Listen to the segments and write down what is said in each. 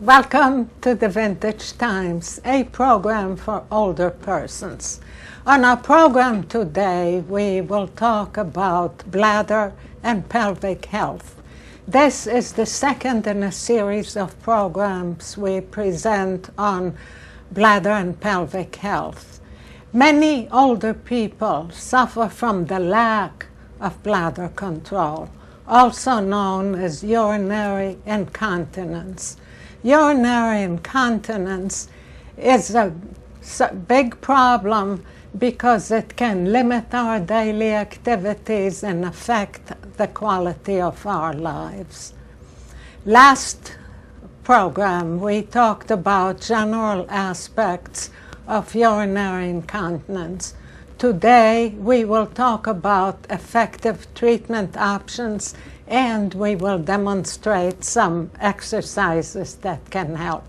Welcome to the Vintage Times, a program for older persons. On our program today, we will talk about bladder and pelvic health. This is the second in a series of programs we present on bladder and pelvic health. Many older people suffer from the lack of bladder control, also known as urinary incontinence. Urinary incontinence is a big problem because it can limit our daily activities and affect the quality of our lives. Last program, we talked about general aspects of urinary incontinence. Today, we will talk about effective treatment options, and we will demonstrate some exercises that can help.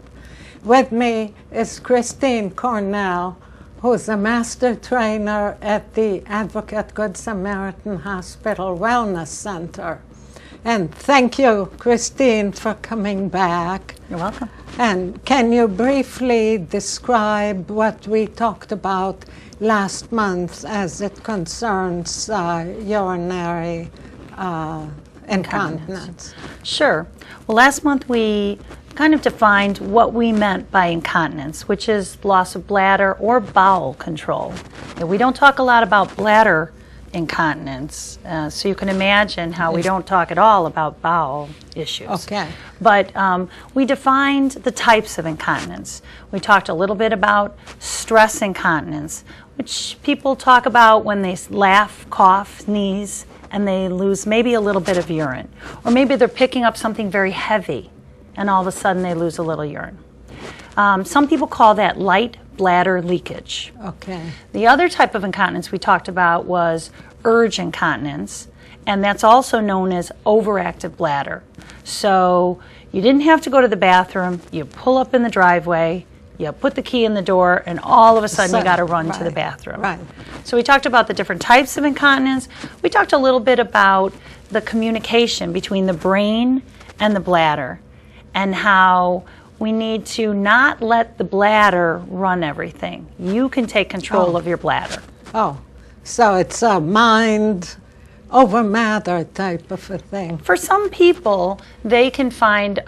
With me is Christine Cornell, who's a master trainer at the Advocate Good Samaritan Hospital Wellness Center. And thank you, Christine, for coming back. You're welcome. And can you briefly describe what we talked about last month as it concerns urinary incontinence? Sure. Well, last month we kind of defined what we meant by incontinence, which is loss of bladder or bowel control. And we don't talk a lot about bladder incontinence, so you can imagine how we don't talk at all about bowel issues. Okay. But we defined the types of incontinence. We talked a little bit about stress incontinence, which people talk about when they laugh, cough, sneeze, and they lose maybe a little bit of urine. Or maybe they're picking up something very heavy, and all of a sudden they lose a little urine. Some people call that light bladder leakage. Okay. The other type of incontinence we talked about was urge incontinence, and that's also known as overactive bladder. So you didn't have to go to the bathroom, you pull up in the driveway, you put the key in the door, and all of a sudden you got to run to the bathroom. Right. So we talked about the different types of incontinence. We talked a little bit about the communication between the brain and the bladder, and how we need to not let the bladder run everything. You can take control of your bladder. Oh, so it's a mind over matter type of a thing. For some people, they can find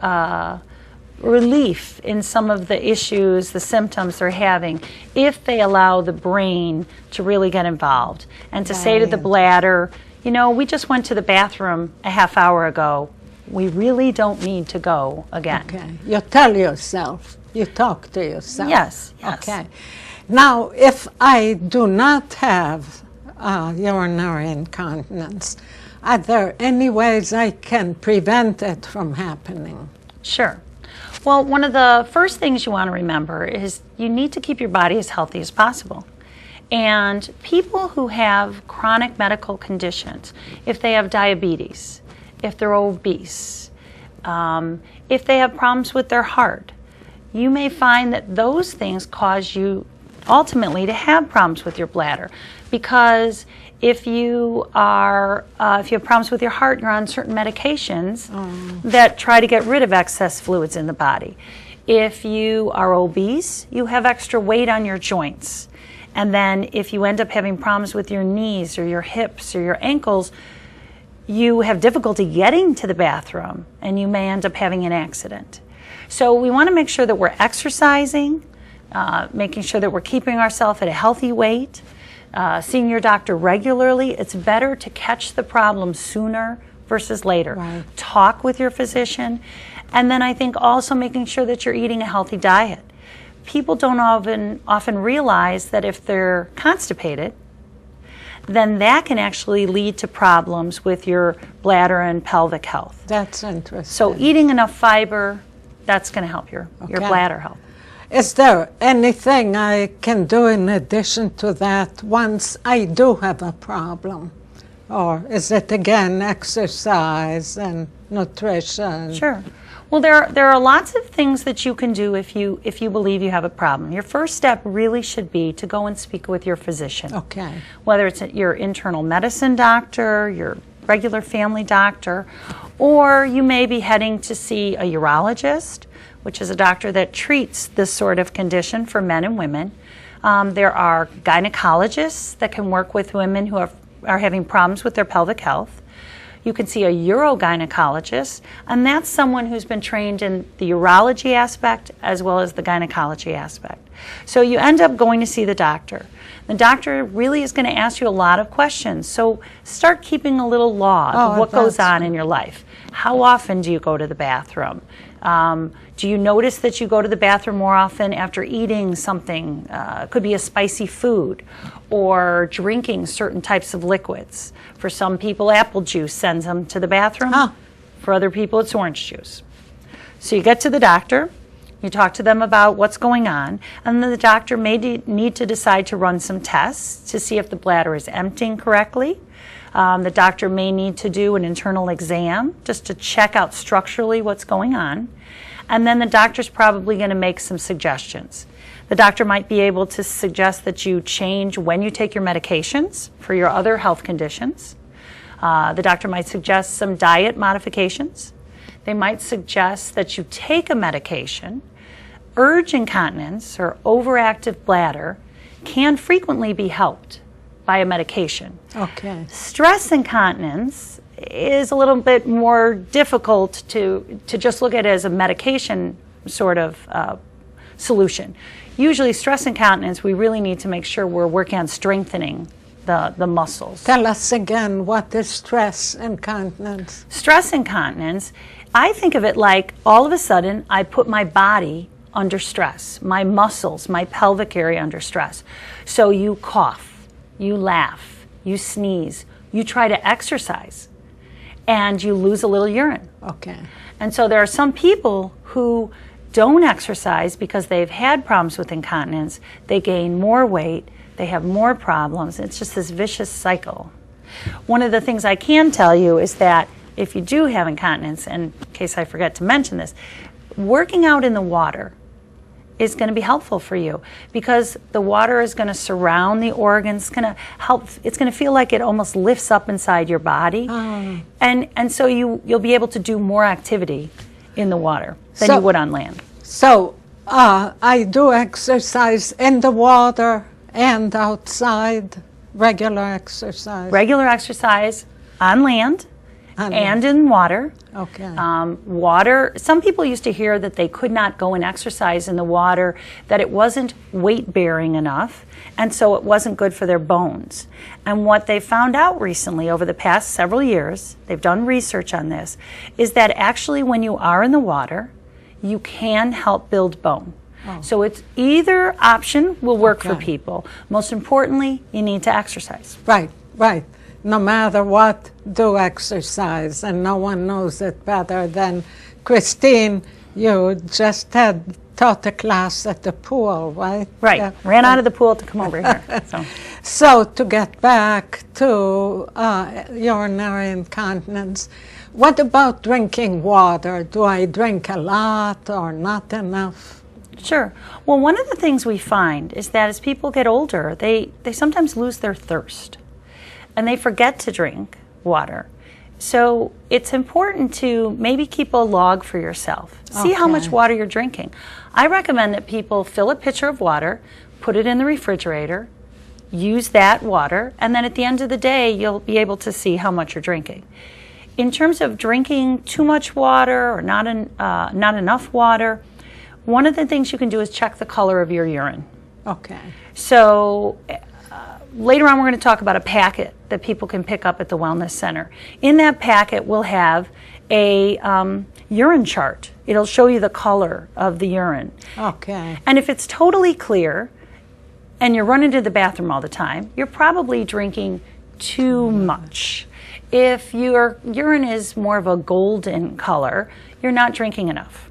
relief in some of the issues, the symptoms they're having, if they allow the brain to really get involved and to say to the bladder, you know, we just went to the bathroom a half hour ago. We really don't need to go again. Okay. You tell yourself. You talk to yourself. Yes, yes. Okay. Now, if I do not have urinary incontinence, are there any ways I can prevent it from happening? Sure. Well, one of the first things you want to remember is you need to keep your body as healthy as possible. And people who have chronic medical conditions, if they have diabetes, if they're obese, if they have problems with their heart, you may find that those things cause you ultimately to have problems with your bladder. Because if you have problems with your heart, you're on certain medications that try to get rid of excess fluids in the body. If you are obese, you have extra weight on your joints. And then if you end up having problems with your knees or your hips or your ankles, you have difficulty getting to the bathroom, and you may end up having an accident. So we want to make sure that we're exercising, making sure that we're keeping ourselves at a healthy weight, seeing your doctor regularly. It's better to catch the problem sooner versus later. Right. Talk with your physician, and then I think also making sure that you're eating a healthy diet. People don't often realize that if they're constipated, then that can actually lead to problems with your bladder and pelvic health. That's interesting. So eating enough fiber, that's going to help your bladder health. Is there anything I can do in addition to that once I do have a problem? Or is it again exercise and nutrition? Sure. Well, there are lots of things that you can do if you believe you have a problem. Your first step really should be to go and speak with your physician. Okay. Whether it's your internal medicine doctor, your regular family doctor, Or you may be heading to see a urologist, which is a doctor that treats this sort of condition for men and women. There are gynecologists that can work with women who are having problems with their pelvic health. You can see a urogynecologist, and that's someone who's been trained in the urology aspect as well as the gynecology aspect. So you end up going to see the doctor. The doctor really is going to ask you a lot of questions. So start keeping a little log of what goes on in your life. How often do you go to the bathroom? Do you notice that you go to the bathroom more often after eating something? It could be a spicy food, or drinking certain types of liquids. For some people, apple juice sends them to the bathroom. For other people, it's orange juice. So you get to the doctor, you talk to them about what's going on, and then the doctor may need to decide to run some tests to see if the bladder is emptying correctly. The doctor may need to do an internal exam just to check out structurally what's going on. And then the doctor's probably going to make some suggestions. The doctor might be able to suggest that you change when you take your medications for your other health conditions. The doctor might suggest some diet modifications. They might suggest that you take a medication. Urge incontinence or overactive bladder can frequently be helped by a medication. Okay. Stress incontinence is a little bit more difficult to just look at as a medication sort of solution. Usually stress incontinence, we really need to make sure we're working on strengthening the muscles. Tell us again, what is stress incontinence? Stress incontinence, I think of it like all of a sudden I put my body under stress, my muscles, my pelvic area under stress. So you cough, you laugh, you sneeze, you try to exercise, and you lose a little urine. Okay. And so there are some people who don't exercise because they've had problems with incontinence. They gain more weight, they have more problems. It's just this vicious cycle. One of the things I can tell you is that if you do have incontinence, and in case I forget to mention this, working out in the water is going to be helpful for you, because the water is going to surround the organs. It's going to help. It's going to feel like it almost lifts up inside your body, and so you'll be able to do more activity in the water than you would on land. So I do exercise in the water and outside. Regular exercise. Regular exercise on land and in water. Okay. Water, some people used to hear that they could not go and exercise in the water, that it wasn't weight-bearing enough, and so it wasn't good for their bones. And what they found out recently over the past several years, they've done research on this, is that actually when you are in the water, you can help build bone. So it's either option will work for people. Most importantly, you need to exercise. Right, right. No matter what, do exercise, and no one knows it better than Christine. You just taught a class at the pool, right? Right. Yeah. Ran out of the pool to come over here. So to get back to urinary incontinence, what about drinking water? Do I drink a lot or not enough? Sure. Well, one of the things we find is that as people get older, they sometimes lose their thirst, and they forget to drink water. So it's important to maybe keep a log for yourself. See how much water you're drinking. I recommend that people fill a pitcher of water, put it in the refrigerator, use that water, and then at the end of the day, you'll be able to see how much you're drinking. In terms of drinking too much water or not enough water, one of the things you can do is check the color of your urine. Okay. So later on, we're going to talk about a packet that people can pick up at the Wellness Center. In that packet, we'll have a urine chart. It'll show you the color of the urine. Okay. And if it's totally clear and you're running to the bathroom all the time, you're probably drinking too much. If your urine is more of a golden color, you're not drinking enough.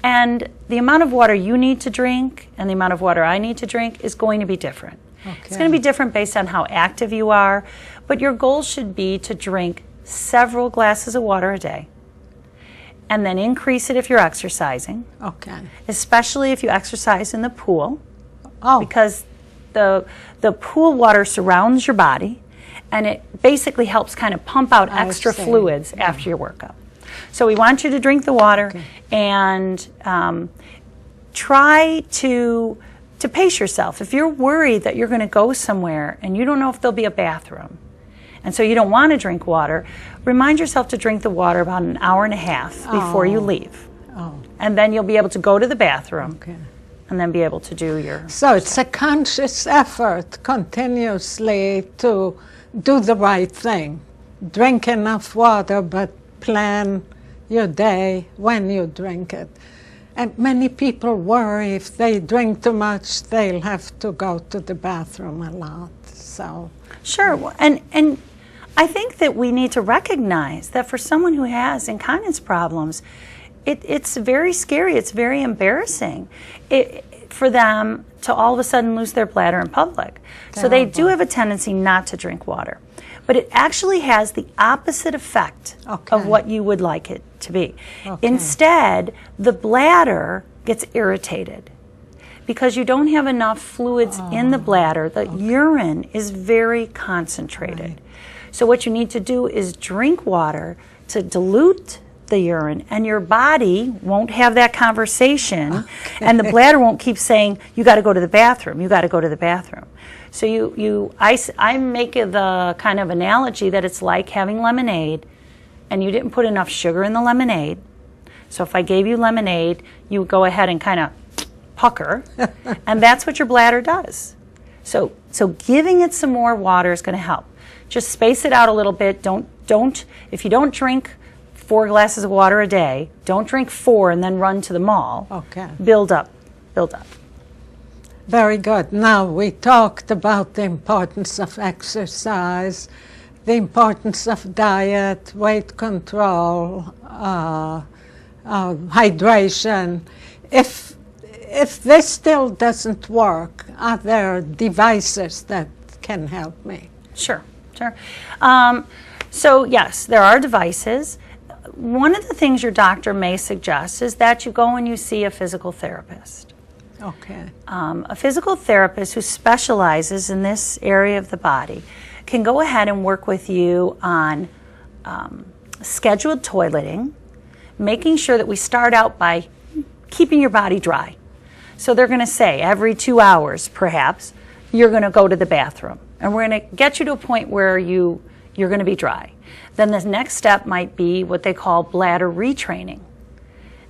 And the amount of water you need to drink and the amount of water I need to drink is going to be different. Okay. It's going to be different based on how active you are, but your goal should be to drink several glasses of water a day, and then increase it if you're exercising. Okay. Especially if you exercise in the pool, because the pool water surrounds your body, and it basically helps kind of pump out extra fluids after your workout. So we want you to drink the water, and try to pace yourself. If you're worried that you're going to go somewhere and you don't know if there'll be a bathroom, and so you don't want to drink water, remind yourself to drink the water about an hour and a half before you leave. And then you'll be able to go to the bathroom and then be able to do your... So it's a conscious effort continuously to do the right thing. Drink enough water, but plan your day when you drink it. And many people worry if they drink too much, they'll have to go to the bathroom a lot. So sure, and I think that we need to recognize that for someone who has incontinence problems, it's very scary, it's very embarrassing for them to all of a sudden lose their bladder in public. So they do have a tendency not to drink water. But it actually has the opposite effect of what you would like it to be. Instead, the bladder gets irritated because you don't have enough fluids in the bladder. The urine is very concentrated. So what you need to do is drink water to dilute the urine, and your body won't have that conversation, and the bladder won't keep saying, you got to go to the bathroom, you got to go to the bathroom. So I make the kind of analogy that it's like having lemonade, and you didn't put enough sugar in the lemonade. So if I gave you lemonade, you would go ahead and kind of pucker, and that's what your bladder does. So giving it some more water is going to help. Just space it out a little bit. If you don't drink 4 glasses of water a day, don't drink 4 and then run to the mall. Build up. Very good. Now we talked about the importance of exercise, the importance of diet, weight control, hydration. If this still doesn't work, are there devices that can help me? Sure. So yes, there are devices. One of the things your doctor may suggest is that you go and you see a physical therapist. A physical therapist who specializes in this area of the body can go ahead and work with you on scheduled toileting, making sure that we start out by keeping your body dry. So they're going to say every 2 hours, perhaps, you're going to go to the bathroom. And we're going to get you to a point where you're going to be dry. Then the next step might be what they call bladder retraining.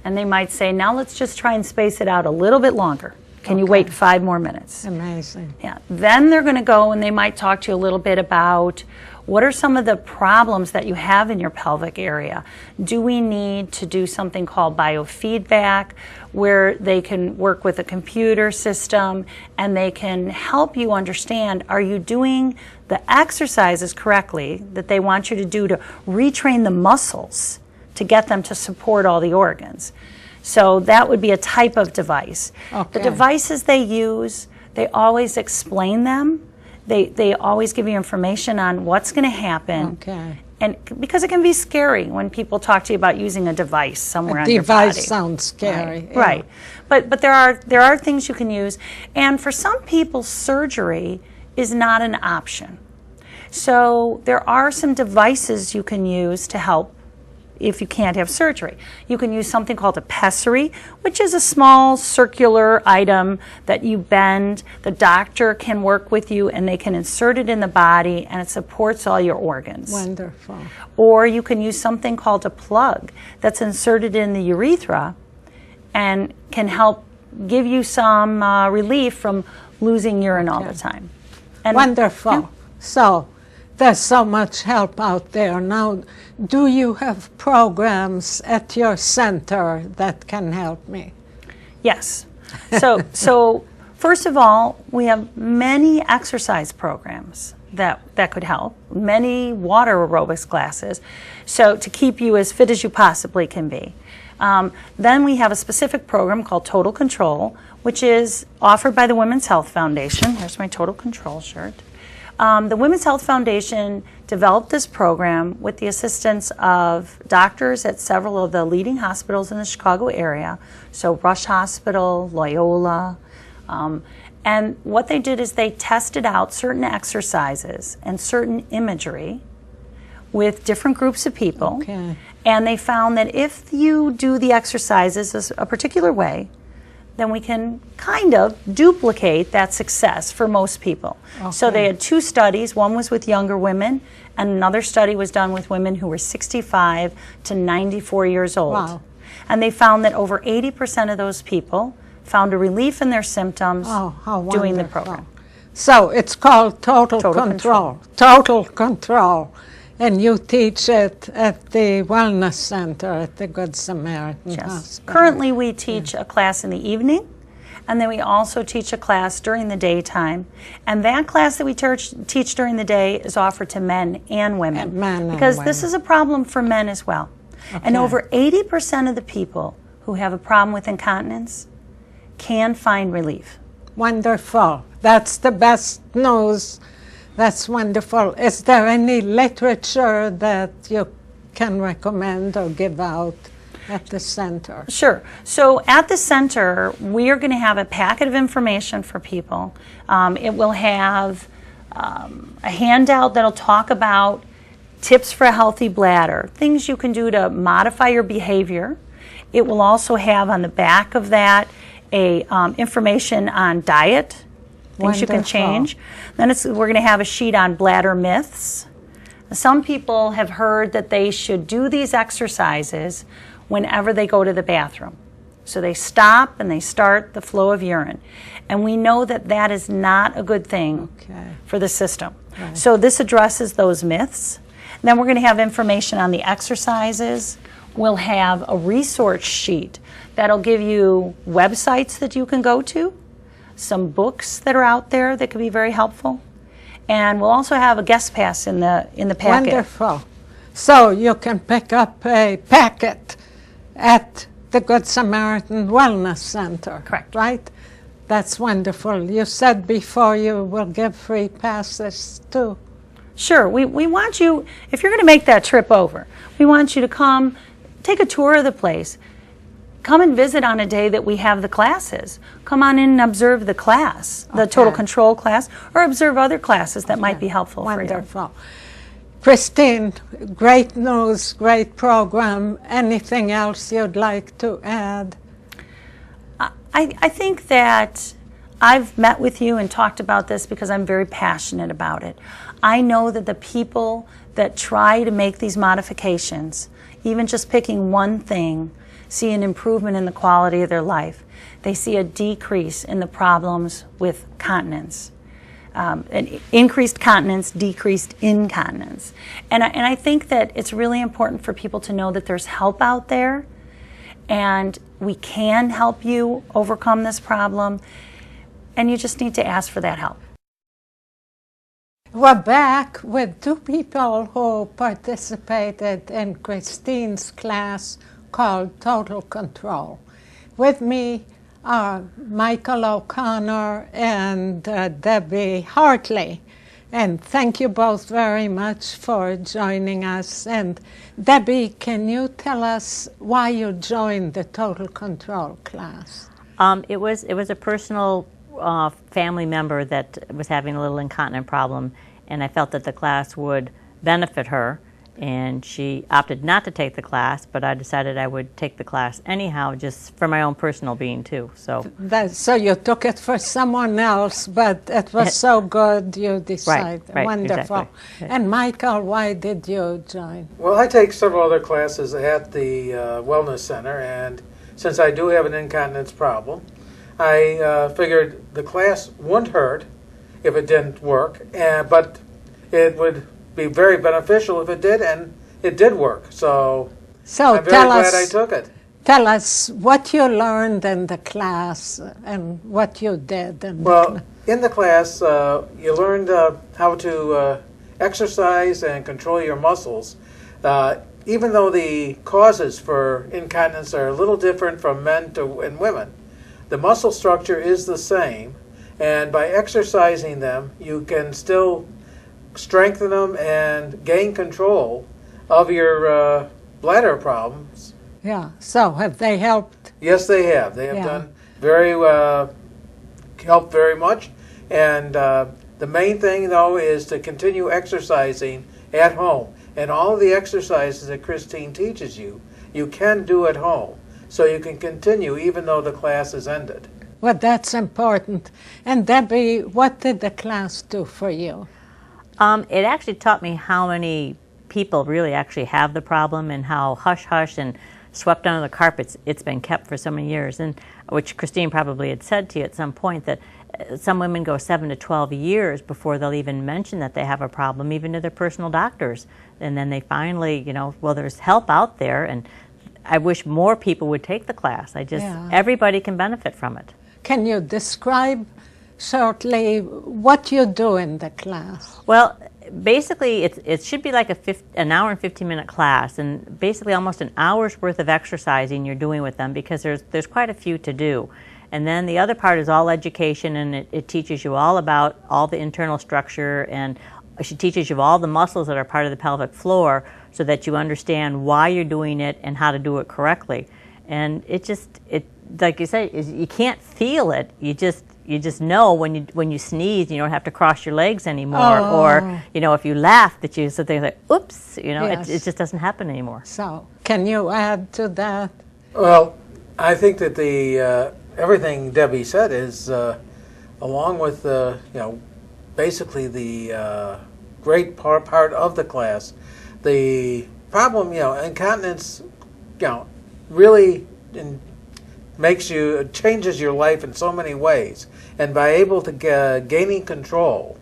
And they might say, now let's just try and space it out a little bit longer. Can you wait 5 more minutes? Amazing. Yeah. Then they're going to go and they might talk to you a little bit about what are some of the problems that you have in your pelvic area. Do we need to do something called biofeedback, where they can work with a computer system and they can help you understand, are you doing the exercises correctly that they want you to do to retrain the muscles to get them to support all the organs. So that would be a type of device. The devices they use, they always explain them. They always give you information on what's going to happen. And because it can be scary when people talk to you about using a device somewhere on your body. Device sounds scary. Right. But there are things you can use. And for some people, surgery is not an option. So there are some devices you can use to help if you can't have surgery. You can use something called a pessary, which is a small circular item that you bend. The doctor can work with you and they can insert it in the body and it supports all your organs. Wonderful. Or you can use something called a plug that's inserted in the urethra and can help give you some relief from losing urine all the time. And wonderful. So there's so much help out there. Now, do you have programs at your center that can help me? Yes. So first of all, we have many exercise programs that could help, many water aerobics classes, so to keep you as fit as you possibly can be. Then we have a specific program called Total Control, which is offered by the Women's Health Foundation. Here's my Total Control shirt. The Women's Health Foundation developed this program with the assistance of doctors at several of the leading hospitals in the Chicago area, so Rush Hospital, Loyola, and what they did is they tested out certain exercises and certain imagery with different groups of people, And they found that if you do the exercises a particular way, then we can kind of duplicate that success for most people. Okay. So they had 2 studies. One was with younger women, and another study was done with women who were 65 to 94 years old. Wow. And they found that over 80% of those people found a relief in their symptoms doing the program. So it's called Total Control. Total Control. And you teach it at the Wellness Center at the Good Samaritan Hospital. Currently we teach a class in the evening, and then we also teach a class during the daytime. And that class that we teach during the day is offered to men and women. Because this is a problem for men as well. Okay. And over 80% of the people who have a problem with incontinence can find relief. Wonderful. That's the best news. That's wonderful. Is there any literature that you can recommend or give out at the center? Sure. So at the center, we are going to have a packet of information for people. It will have a handout that'll talk about tips for a healthy bladder, things you can do to modify your behavior. It will also have on the back of that information on diet, things you can change. Then we're going to have a sheet on bladder myths. Some people have heard that they should do these exercises whenever they go to the bathroom. So they stop and they start the flow of urine. And we know that that is not a good thing for the system. Right. So this addresses those myths. And then we're going to have information on the exercises. We'll have a resource sheet that'll give you websites that you can go to, some books that are out there that could be very helpful, and we'll also have a guest pass in the packet. Wonderful. So you can pick up a packet at the Good Samaritan Wellness Center. Correct. Right? That's wonderful. You said before you will give free passes too. Sure. We want you, if you're going to make that trip over, we want you to come, take a tour of the place. Come and visit on a day that we have the classes. Come on in and observe the class, the Total Control class, or observe other classes that might be helpful for you. Wonderful. Christine, great news, great program. Anything else you'd like to add? I think that I've met with you and talked about this because I'm very passionate about it. I know that the people that try to make these modifications, even just picking one thing, see an improvement in the quality of their life. They see a decrease in the problems with continence. An increased continence, decreased incontinence. And I think that it's really important for people to know that there's help out there, and we can help you overcome this problem, and you just need to ask for that help. We're back with 2 people who participated in Christine's class called Total Control. With me are Michael O'Connor and Debbie Hartley. And thank you both very much for joining us. And Debbie, can you tell us why you joined the Total Control class? It was a personal family member that was having a little incontinent problem, and I felt that the class would benefit her. And she opted not to take the class, but I decided I would take the class anyhow, just for my own personal being too. So you took it for someone else, but it was so good you decided. Right, wonderful. Exactly. And Michael, why did you join? Well, I take several other classes at the Wellness Center, and since I do have an incontinence problem, I figured the class wouldn't hurt if it didn't work, but it would be very beneficial if it did, and it did work. So I'm very glad I took it. Tell us what you learned in the class and what you did. Well, in the class, you learned how to exercise and control your muscles. Even though the causes for incontinence are a little different from men and women, the muscle structure is the same, and by exercising them, you can still strengthen them and gain control of your bladder problems. Yeah. So have they helped? Yes, they have. They have done helped very much. And the main thing, though, is to continue exercising at home. And all the exercises that Christine teaches you, you can do at home. So you can continue even though the class is ended. Well, that's important. And Debbie, what did the class do for you? It actually taught me how many people really actually have the problem and how hush-hush and swept under the carpets it's been kept for so many years, and which Christine probably had said to you at some point, that some women go 7 to 12 years before they'll even mention that they have a problem, even to their personal doctors. And then they finally, you know, well, there's help out there, and I wish more people would take the class. Everybody can benefit from it. Can you describe shortly what you do in the class? Well, basically, it should be like an hour and 15-minute class, and basically almost an hour's worth of exercising you're doing with them, because there's quite a few to do. And then the other part is all education, and it teaches you all about all the internal structure, and she teaches you all the muscles that are part of the pelvic floor so that you understand why you're doing it and how to do it correctly. And it like you say, you can't feel it. You just know when you sneeze, you don't have to cross your legs anymore, or you know, if you laugh, that you sit there like, oops, you know, Yes. it just doesn't happen anymore. So, can you add to that? Well, I think that the everything Debbie said is, along with you know, basically the great part of the class. The problem, you know, incontinence, you know, really changes your life in so many ways, and by able to gaining control,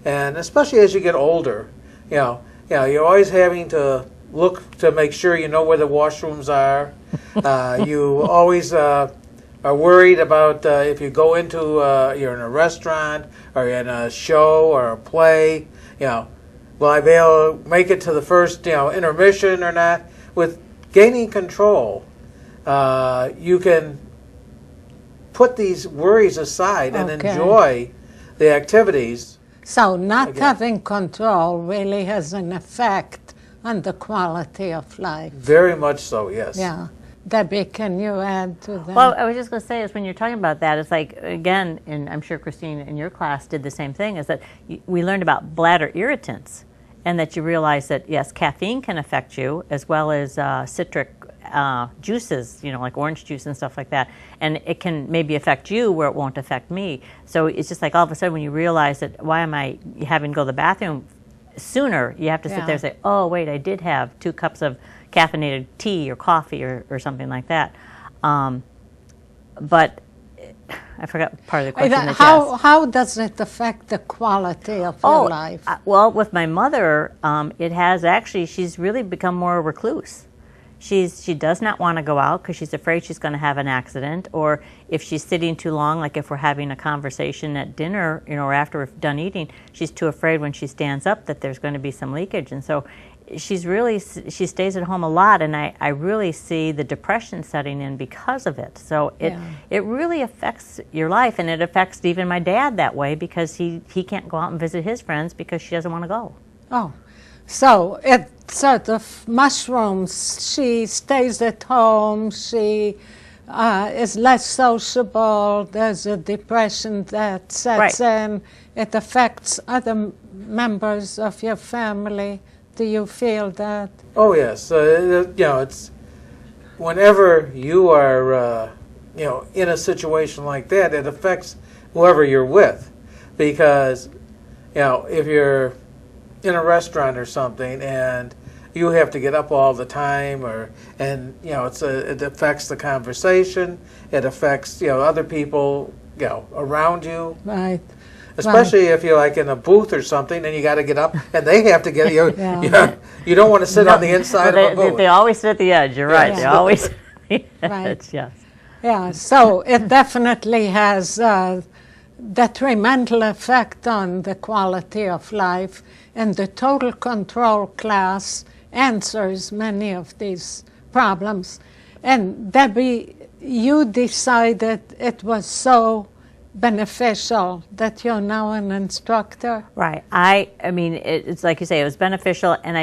and especially as you get older, you know, you're always having to look to make sure you know where the washrooms are. You always are worried about if you go into you're in a restaurant or you're in a show or a play, you know, will I be able to make it to the first, you know, intermission or not? With gaining control, you can put these worries aside and enjoy the activities. So not having control really has an effect on the quality of life. Very much so, yes. Yeah. Debbie, can you add to that? Well, I was just going to say, is when you're talking about that, it's like, again, and I'm sure Christine in your class did the same thing, is that we learned about bladder irritants, and that you realize that, yes, caffeine can affect you, as well as citric juices, you know, like orange juice and stuff like that. And it can maybe affect you where it won't affect me. So it's just like all of a sudden when you realize that, why am I having to go to the bathroom sooner? You have to sit there and say, oh, wait, I did have 2 cups of caffeinated tea or coffee or something like that. But I forgot part of the question. How does it affect the quality of your life? Well, with my mother, it has actually, she's really become more a recluse. She does not want to go out because she's afraid she's going to have an accident, or if she's sitting too long, like if we're having a conversation at dinner, you know, or after we're done eating, she's too afraid when she stands up that there's going to be some leakage. And so she stays at home a lot, and I really see the depression setting in because of it. So it really affects your life, and it affects even my dad that way, because he can't go out and visit his friends because she doesn't want to go. Oh, so it sort of mushrooms. She stays at home. She is less sociable. There's a depression that sets in. It affects other members of your family. Do you feel that? Oh yes, you know, it's whenever you are you know, in a situation like that, it affects whoever you're with, because you know, if you're in a restaurant or something and you have to get up all the time, and you know, it affects the conversation. It affects, you know, other people, you know, around you. Right. Especially if you're like in a booth or something and you got to get up and they have to get you. You don't want to sit on the inside of a booth. They always sit at the edge. You're right. They always. Right. Yes. Yeah. So it definitely has a detrimental effect on the quality of life, and the total control class answers many of these problems. And Debbie, you decided it was so beneficial that you're now an instructor. Right. I mean, it's like you say, it was beneficial, and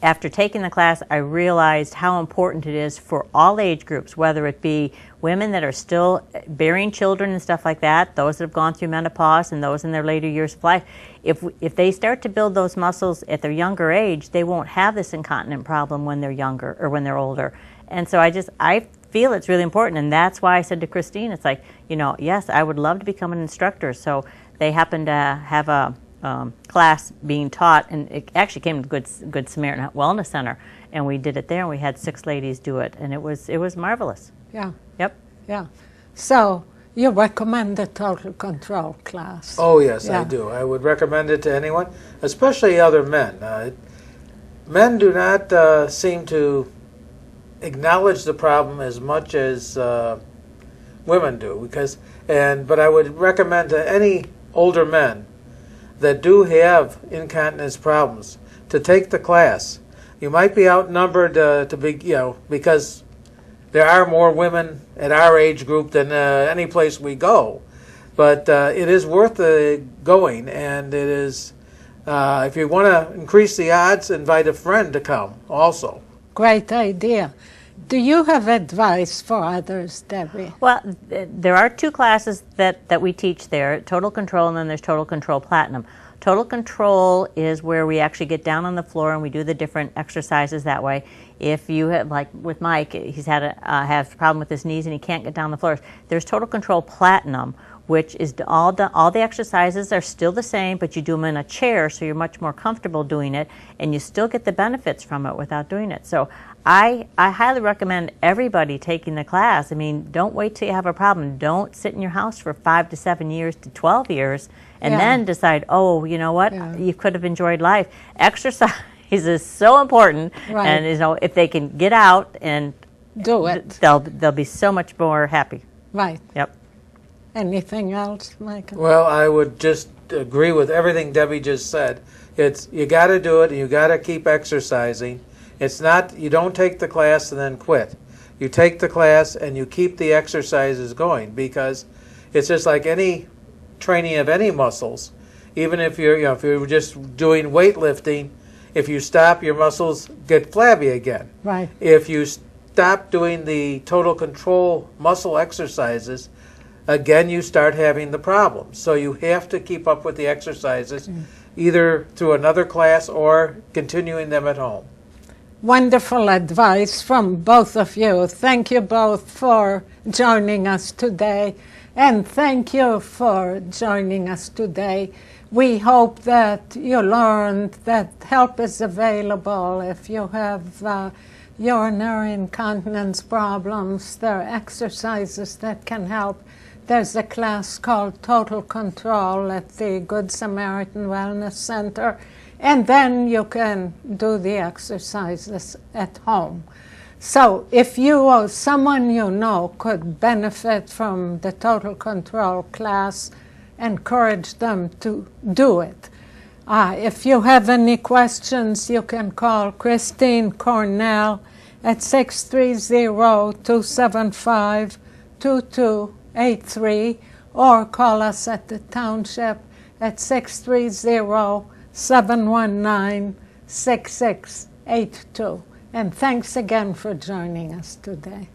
after taking the class, I realized how important it is for all age groups, whether it be women that are still bearing children and stuff like that, those that have gone through menopause, and those in their later years of life. If they start to build those muscles at their younger age, they won't have this incontinent problem when they're younger or when they're older. And so I feel it's really important, and that's why I said to Christine, it's like, you know, yes, I would love to become an instructor. So they happened to have a class being taught, and it actually came to Good Samaritan Wellness Center, and we did it there, and we had 6 ladies do it, and it was marvelous. Yeah. Yep. Yeah. So you recommend the total control class? Oh yes, Yeah. I do. I would recommend it to anyone, especially other men. Men do not seem to acknowledge the problem as much as women do, but I would recommend to any older men that do have incontinence problems to take the class. You might be outnumbered because there are more women at our age group than any place we go, but it is worth going, and it is if you want to increase the odds, invite a friend to come also. Great idea. Do you have advice for others, Debbie? Well, there are 2 classes that we teach there, Total Control, and then there's Total Control Platinum. Total Control is where we actually get down on the floor and we do the different exercises that way. If you have, like with Mike, he's had a problem with his knees and he can't get down the floor. There's Total Control Platinum, which is all the exercises are still the same, but you do them in a chair, so you're much more comfortable doing it, and you still get the benefits from it without doing it. So I highly recommend everybody taking the class. I mean, don't wait till you have a problem. Don't sit in your house for 5 to 7 years to 12 years and then decide, oh, you know what, you could have enjoyed life. Exercise is so important, and you know, if they can get out and do it, they'll be so much more happy. Right. Yep. Anything else, Michael? Well, I would just agree with everything Debbie just said. You got to do it, and you got to keep exercising. It's not, you don't take the class and then quit. You take the class and you keep the exercises going, because it's just like any training of any muscles. Even if you're just doing weightlifting, if you stop, your muscles get flabby again. Right. If you stop doing the total control muscle exercises, again you start having the problem. So you have to keep up with the exercises, either through another class or continuing them at home. Wonderful advice from both of you. Thank you both for joining us today, and thank you for joining us today. We hope that you learned that help is available if you have urinary incontinence problems. There are exercises that can help. There's a class called Total Control at the Good Samaritan Wellness Center, and then you can do the exercises at home. So if you or someone you know could benefit from the Total Control class, encourage them to do it. If you have any questions, you can call Christine Cornell at 630-275-2283, or call us at the Township at 630-719-6682. And thanks again for joining us today.